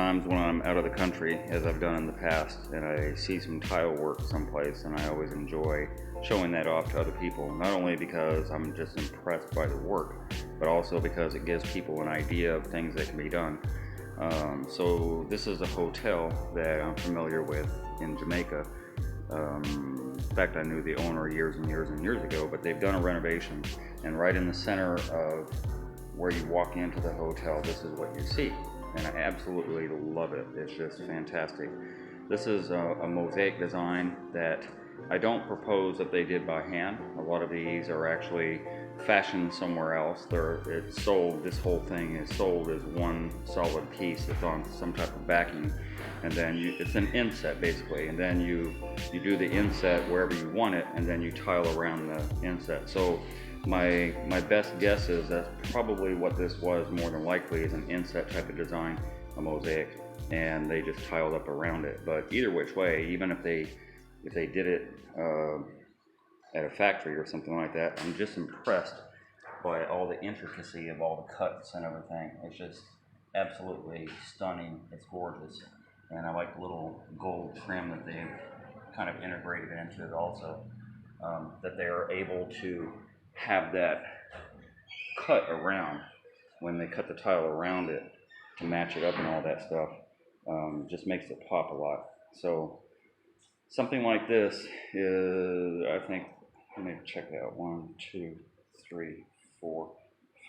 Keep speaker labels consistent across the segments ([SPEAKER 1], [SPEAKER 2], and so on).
[SPEAKER 1] times when I'm out of the country, as I've done in the past, and I see some tile work someplace, and I always enjoy showing that off to other people, not only because I'm just impressed by the work, but also because it gives people an idea of things that can be done. So this is a hotel that I'm familiar with in Jamaica. In fact, I knew the owner years and years and years ago, but they've done a renovation, and right in the center of where you walk into the hotel, this is what you see, and I absolutely love it. It's just fantastic. This is a mosaic design that I don't propose that they did by hand. A lot of these are actually fashioned somewhere else. It's sold, this whole thing is sold as one solid piece that's on some type of backing, and then it's an inset basically, and then you do the inset wherever you want it, and then you tile around the inset. So my best guess is that's probably what this was, more than likely, is an inset type of design, a mosaic, and they just tiled up around it. But either which way, even if they did it at a factory or something like that, I'm just impressed by all the intricacy of all the cuts and everything. It's just absolutely stunning. It's gorgeous, and I like the little gold trim that they kind of integrated into it also, that they are able to have that cut around when they cut the tile around it to match it up and all that stuff. Just makes it pop a lot. So something like this is, I think, let me check that out. 1, 2, 3, 4,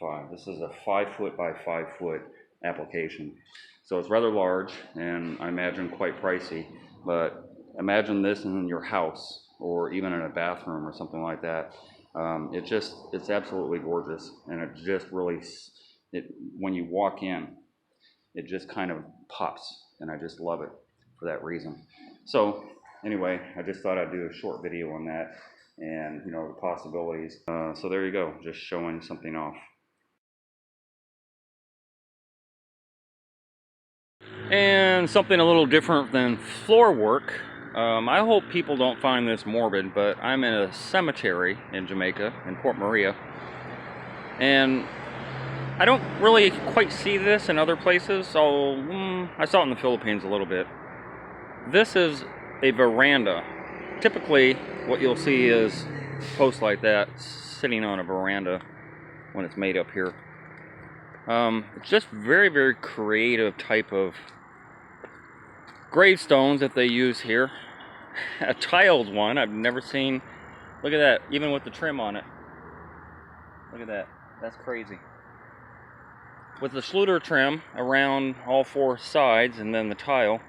[SPEAKER 1] 5. This is a 5 foot by 5 foot application. So it's rather large, and I imagine quite pricey, but imagine this in your house or even in a bathroom or something like that. It's absolutely gorgeous, and it just really, when you walk in, it just kind of pops, and I just love it for that reason. So anyway, I just thought I'd do a short video on that, and the possibilities. So there you go, just showing something off. And something a little different than floor work. I hope people don't find this morbid, but I'm in a cemetery in Jamaica, in Port Maria, and I don't really quite see this in other places, so I saw it in the Philippines a little bit. This is a veranda. Typically, what you'll see is posts like that sitting on a veranda when it's made up here. It's just very, very creative type of gravestones that they use here. A tiled one I've never seen. Look at that, even with the trim on it. Look at that, that's crazy. With the Schluter trim around all 4 sides and then the tile.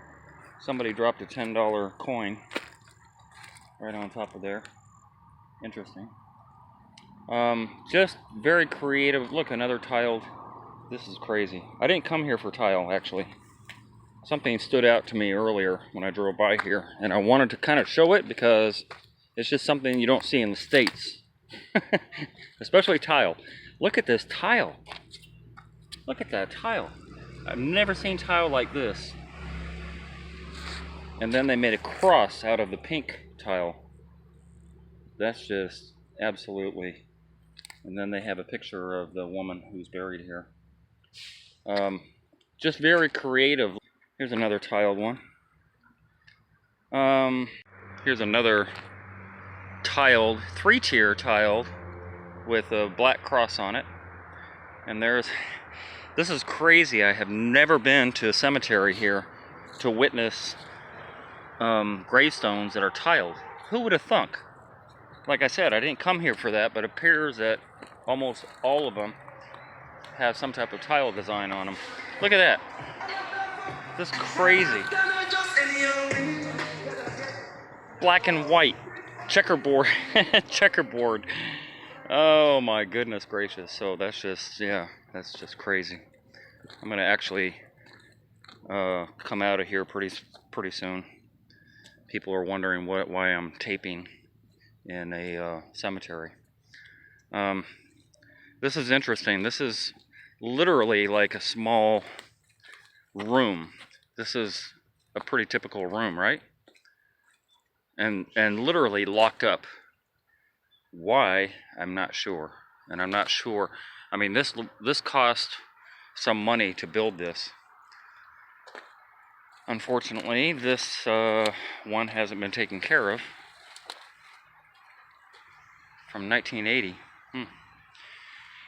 [SPEAKER 1] Somebody dropped a $10 coin right on top of there. Interesting. Just very creative. Look, another tiled. This is crazy. I didn't come here for tile, actually. Something stood out to me earlier when I drove by here, and I wanted to kind of show it because it's just something you don't see in the States. Especially tile. Look at this tile. Look at that tile. I've never seen tile like this. And then they made a cross out of the pink tile. That's just absolutely. And then they have a picture of the woman who's buried here. Just very creative. Here's another tiled one. Here's another tiled, 3-tier tiled with a black cross on it. And this is crazy. I have never been to a cemetery here to witness gravestones that are tiled. Who would have thunk? Like I said, I didn't come here for that, but it appears that almost all of them have some type of tile design on them. Look at that. This is crazy. Black and white. Checkerboard. Checkerboard. Oh my goodness gracious. So that's just, yeah, that's just crazy. I'm going to actually come out of here pretty soon. People are wondering why I'm taping in a cemetery. This is interesting. This is literally like a small room. This is a pretty typical room, right? And literally locked up. Why? I'm not sure. And I'm not sure. I mean, this cost some money to build this. Unfortunately, this one hasn't been taken care of. From 1980.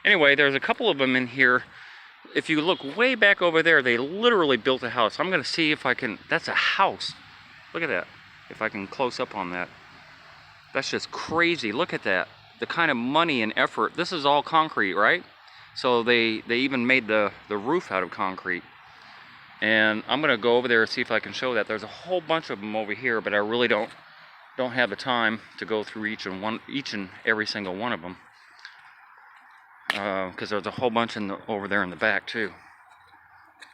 [SPEAKER 1] Anyway, there's a couple of them in here. If you look way back over there, they literally built a house. I'm gonna see if I can, that's a house. Look at that, if I can close up on that. That's just crazy, look at that. The kind of money and effort. This is all concrete, right? So they even made the roof out of concrete. And I'm gonna go over there and see if I can show that. There's a whole bunch of them over here, but I really don't have the time to go through each and every single one of them. Because there's a whole bunch over there in the back too.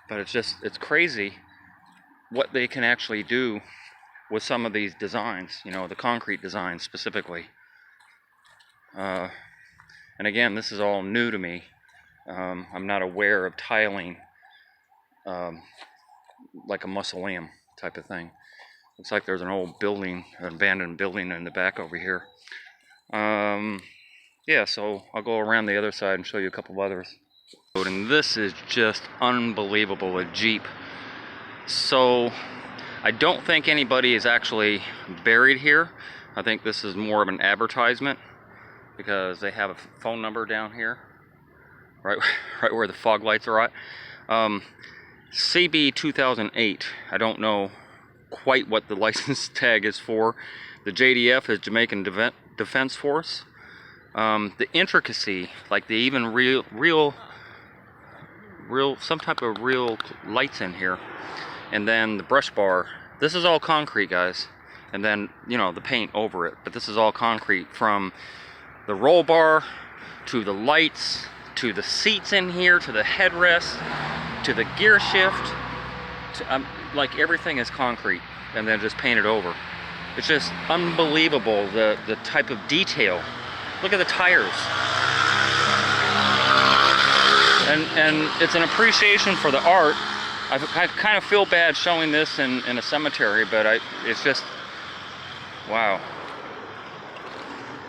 [SPEAKER 1] But it's crazy what they can actually do with some of these designs, you know, the concrete designs specifically. And again, this is all new to me. I'm not aware of tiling like a mausoleum type of thing. Looks like there's an old building, an abandoned building in the back over here. Yeah, so I'll go around the other side and show you a couple of others. And this is just unbelievable, a Jeep. So I don't think anybody is actually buried here. I think this is more of an advertisement because they have a phone number down here, right where the fog lights are at. CB 2008. I don't know quite what the license tag is for. The JDF is Jamaican Defense Force. The intricacy, like they even real some type of real lights in here. And then the brush bar. This is all concrete, guys. And then, you know, the paint over it. But this is all concrete, from the roll bar to the lights to the seats in here to the headrest to the gear shift to, like everything is concrete and then just painted over. It's just unbelievable, the type of detail. Look at the tires. And it's an appreciation for the art. I kind of feel bad showing this in a cemetery, but it's just, wow.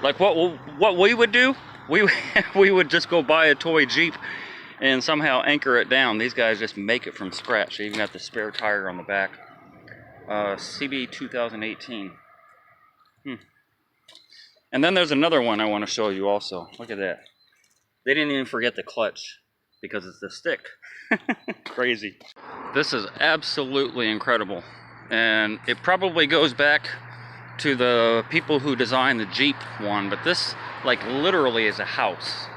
[SPEAKER 1] Like what we would do, we would just go buy a toy Jeep and somehow anchor it down. These guys just make it from scratch. They even got the spare tire on the back. CB 2018. And then there's another one I want to show you also. Look at that. They didn't even forget the clutch because it's the stick. Crazy. This is absolutely incredible. And it probably goes back to the people who designed the Jeep one, but this, like, literally is a house.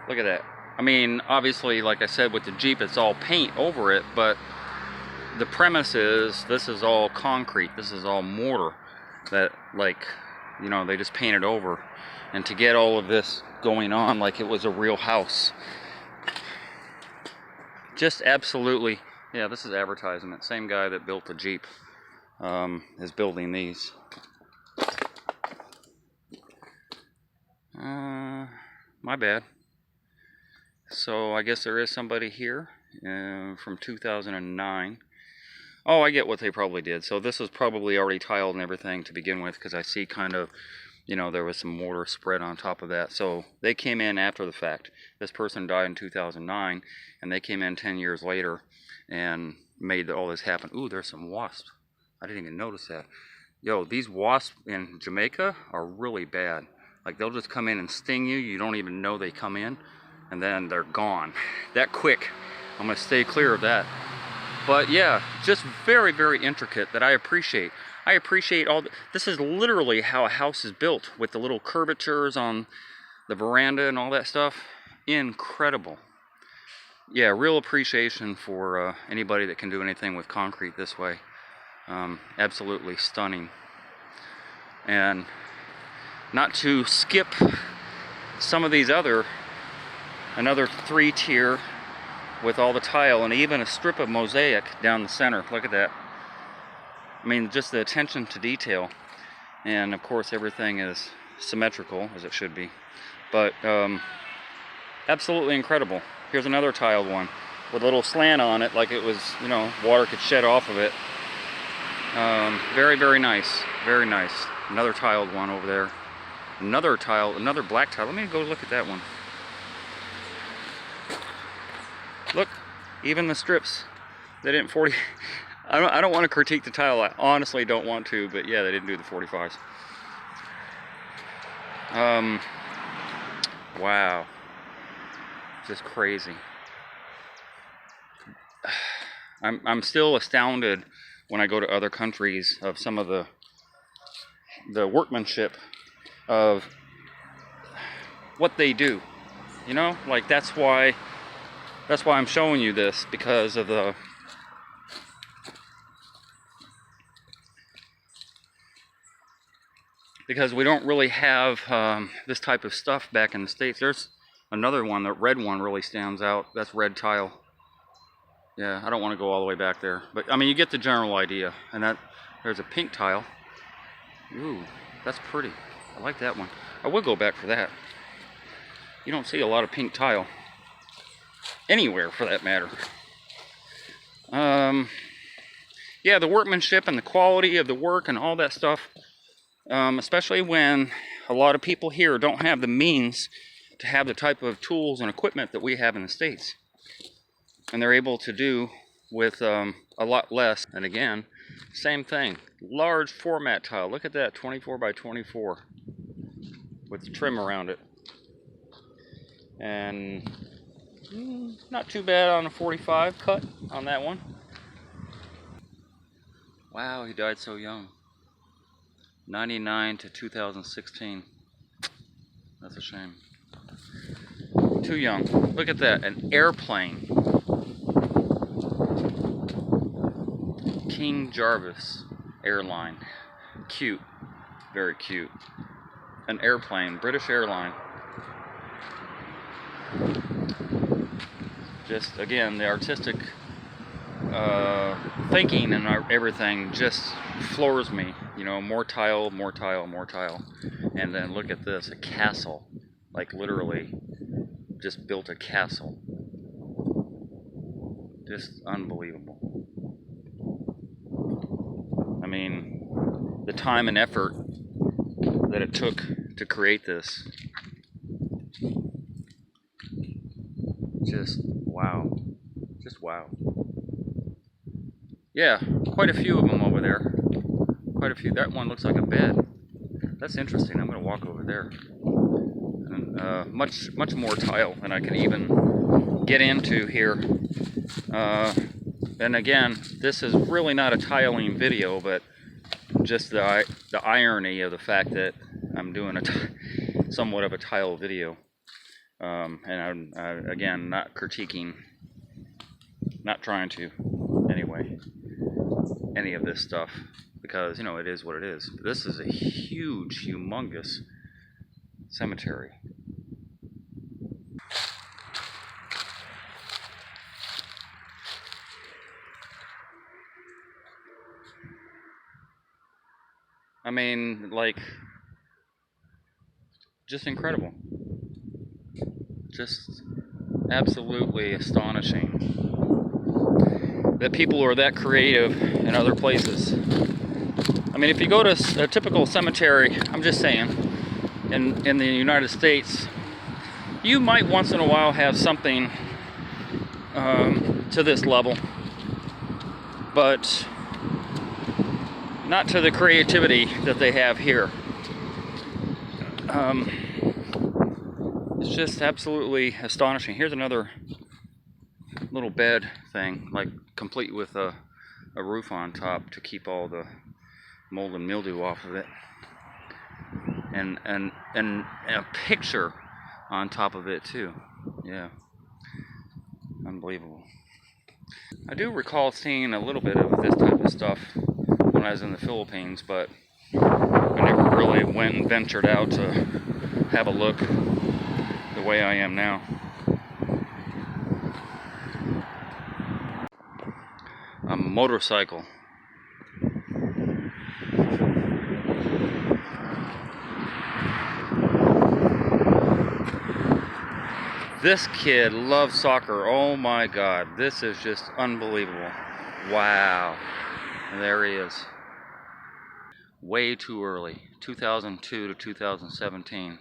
[SPEAKER 1] Look at that. I mean, obviously, like I said, with the Jeep, it's all paint over it, but the premise is this is all concrete. This is all mortar that, like, you know, they just painted over. And to get all of this going on like it was a real house. Just absolutely, yeah, this is advertisement. Same guy that built the Jeep is building these. My bad. So I guess there is somebody here from 2009. Oh, I get what they probably did. So this was probably already tiled and everything to begin with, because I see kind of, you know, there was some mortar spread on top of that. So they came in after the fact. This person died in 2009, and they came in 10 years later and made all this happen. Ooh, there's some wasps. I didn't even notice that. Yo, these wasps in Jamaica are really bad. Like, they'll just come in and sting you. You don't even know they come in, and then they're gone. That quick. I'm going to stay clear of that. But yeah, just very, very intricate that I appreciate. I appreciate all this is literally how a house is built, with the little curvatures on the veranda and all that stuff. Incredible. Yeah, real appreciation for anybody that can do anything with concrete this way. Absolutely stunning. And not to skip some of these another 3-tier with all the tile and even a strip of mosaic down the center. Look at that. I mean, just the attention to detail. And of course everything is symmetrical, as it should be. But absolutely incredible. Here's another tiled one with a little slant on it, like it was, you know, water could shed off of it. Very, very nice. Very nice. Another tiled one over there. Another black tile. Let me go look at that one. Look, even the strips They didn't 40. I don't want to critique the tile. I honestly don't want to, but yeah, they didn't do the 45s. Wow. Just crazy. I'm still astounded when I go to other countries of some of the workmanship of what they do. You know, like that's why I'm showing you this, because of because we don't really have this type of stuff back in the States. There's another one, the red one really stands out. That's red tile. Yeah, I don't want to go all the way back there, but I mean, you get the general idea. And there's a pink tile. Ooh, that's pretty. I like that one. I would go back for that. You don't see a lot of pink tile anywhere, for that matter. Yeah, the workmanship and the quality of the work and all that stuff, especially when a lot of people here don't have the means to have the type of tools and equipment that we have in the States. And they're able to do with a lot less. And again, same thing. Large format tile. Look at that, 24 by 24 with the trim around it. And not too bad on a 45 cut on that one. Wow, he died so young. 99 to 2016. That's a shame. Too young. Look at that, an airplane. King Jarvis airline. Cute. Very cute. An airplane, British airline. Just, again, the artistic thinking and everything just floors me. You know, more tile, more tile, more tile. And then look at this, a castle. Like literally just built a castle. Just unbelievable. I mean, the time and effort that it took to create this. Just wow. Just wow. Yeah, quite a few of them over there. Quite a few. That one looks like a bed. That's interesting. I'm going to walk over there. And much more tile than I can even get into here. And again, this is really not a tiling video, but just the irony of the fact that I'm doing somewhat of a tile video. And I'm again, not critiquing, not trying to, anyway, any of this stuff, because, you know, it is what it is. This is a huge, humongous cemetery. I mean, like, just incredible. Just absolutely astonishing that people are that creative in other places. I mean, if you go to a typical cemetery, I'm just saying, in the United States, you might once in a while have something to this level, but not to the creativity that they have here. It's just absolutely astonishing. Here's another little bed thing, like complete with a roof on top to keep all the mold and mildew off of it, and a picture on top of it too. Yeah, unbelievable. I do recall seeing a little bit of this type of stuff when I was in the Philippines, but I never really went and ventured out to have a look the way I am now. A motorcycle. This kid loves soccer. Oh my God, this is just unbelievable. Wow. And there he is. Way too early. 2002 to 2017.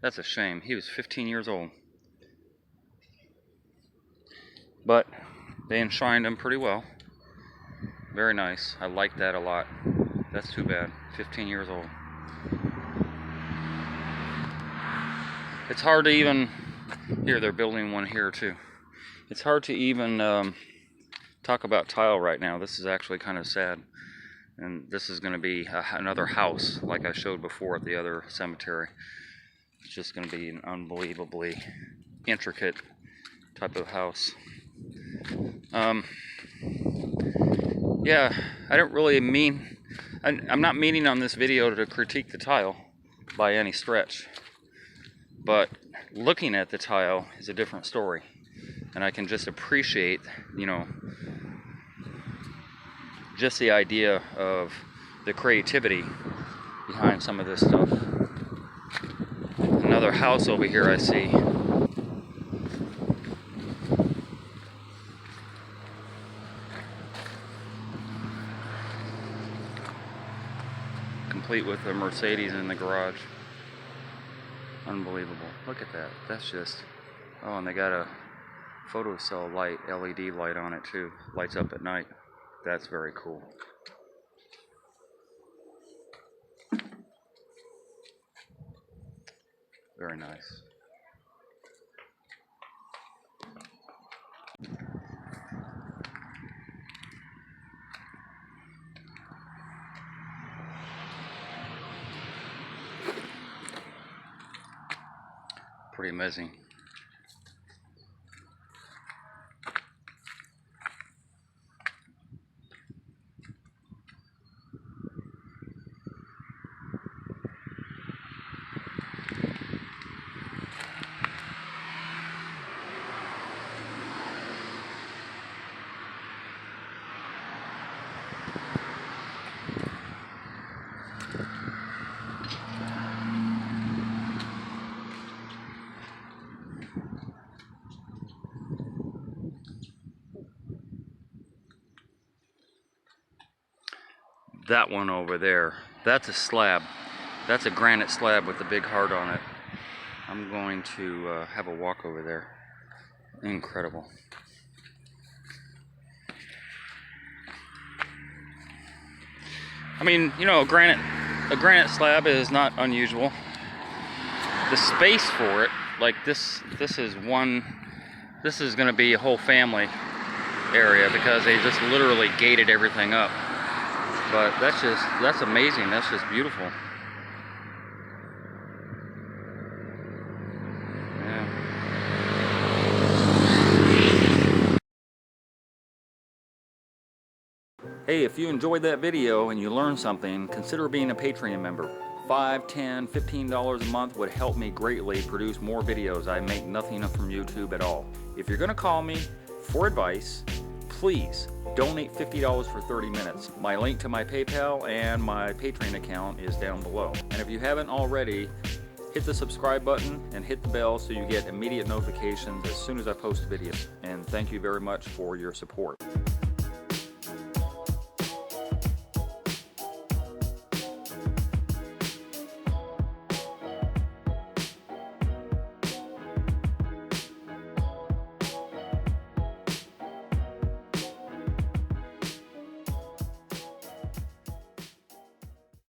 [SPEAKER 1] That's a shame. He was 15 years old. But They enshrined them pretty well. Very nice. I like that a lot. That's too bad. 15 years old. It's hard to even... Here, they're building one here too. It's hard to even talk about tile right now. This is actually kind of sad. And this is going to be another house, like I showed before at the other cemetery. It's just going to be an unbelievably intricate type of house. Yeah, I don't really mean... I'm not meaning on this video to critique the tile by any stretch. But looking at the tile is a different story. And I can just appreciate, you know, just the idea of the creativity behind some of this stuff. Another house over here I see. Complete with a Mercedes in the garage. Unbelievable. Look at that. That's just... Oh, and they got a photocell light, LED light on it too. Lights up at night. That's very cool. Very nice. Pretty amazing. That one over there, that's a slab. That's a granite slab with a big heart on it. I'm going to have a walk over there. Incredible. I mean, you know, a granite slab is not unusual. The space for it, like this is going to be a whole family area because they just literally gated everything up. But that's amazing. That's just beautiful. Yeah. Hey, if you enjoyed that video and you learned something, consider being a Patreon member. $5, $10, $15 a month would help me greatly produce more videos. I make nothing from YouTube at all. If you're going to call me for advice, please donate $50 for 30 minutes. My link to my PayPal and my Patreon account is down below. And if you haven't already, hit the subscribe button and hit the bell so you get immediate notifications as soon as I post videos. And thank you very much for your support.